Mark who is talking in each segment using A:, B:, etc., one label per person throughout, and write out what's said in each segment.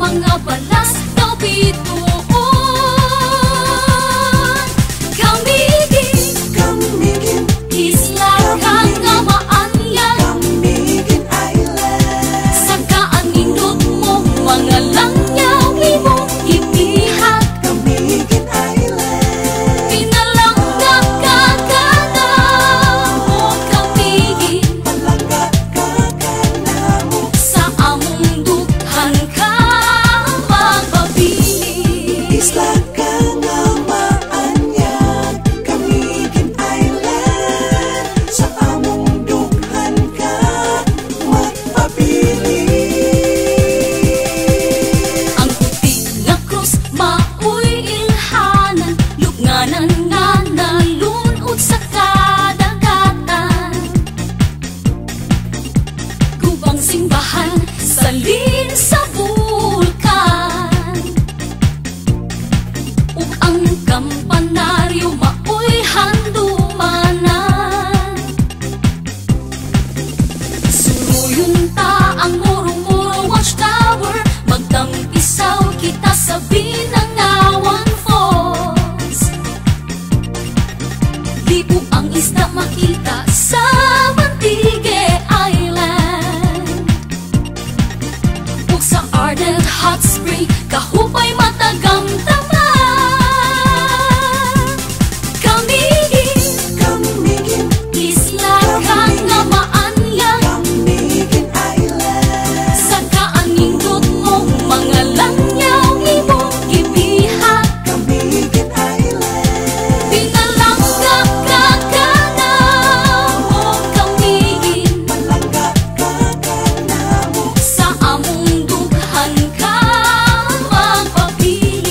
A: mga balas daw bituon. Kamigin isla kang nga maanyag,
B: Kamigin Island.
A: sa kaanindot mo mga langyaw imong ipihak.
B: Kamigin Island.
A: Pinalangga ka kana mo kamigin,
B: Palangga ka kanamo.
A: sa among dughan ka magpabilin.
B: Isla ka nga maanyag. Kamigin Island. Sa among dughan ka magpapili.
A: Ang puti nga krus maoy ilhanan, lubnganan nga nalunod sa kadagatan. Gubang simbahan salin sa bulkan, ug ang kampanaryo maoy handumanan. Suruyon ta ang murong-murong watchtower, magtampisaw kita sa Binangawan Falls. Libo ang isda makita sa Mantigue Island, ug sa Ardent Hot Spring kahupay matagam-tama.
B: Kamigin
A: Isla ka nga maanyag,
B: Kamigin Island.
A: sa kaanindot mo mga langyaw imong ipihak.
B: Kamigin Island.
A: Pinalangga ka kana mo kamigin,
B: Palangga ka kanamo.
A: sa among dughan ka magpapili.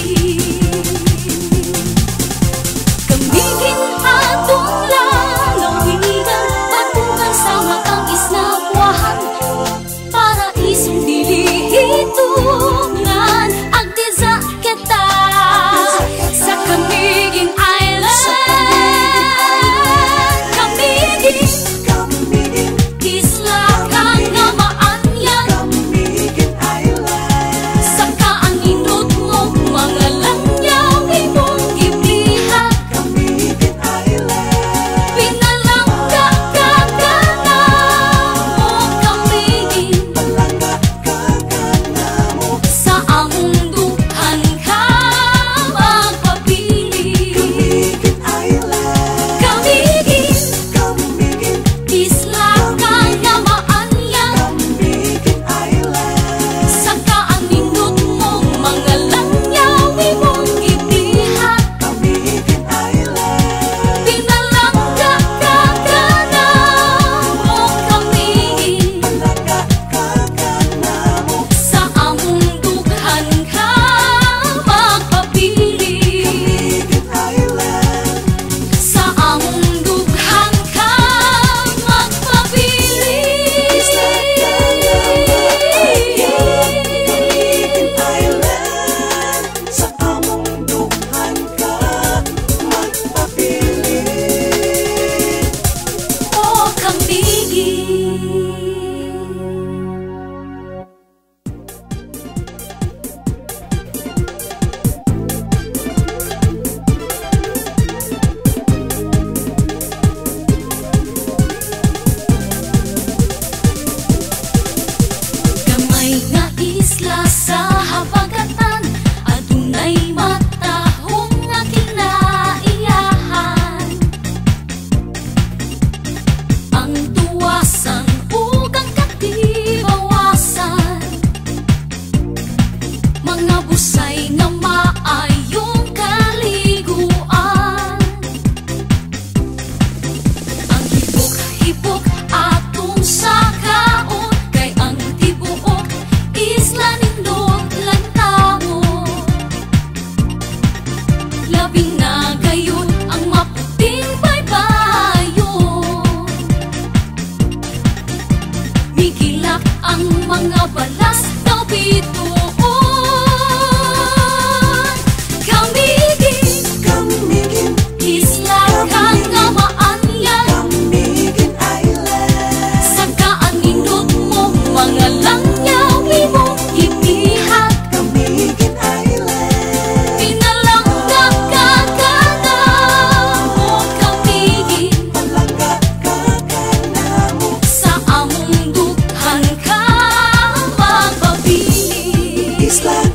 B: Isla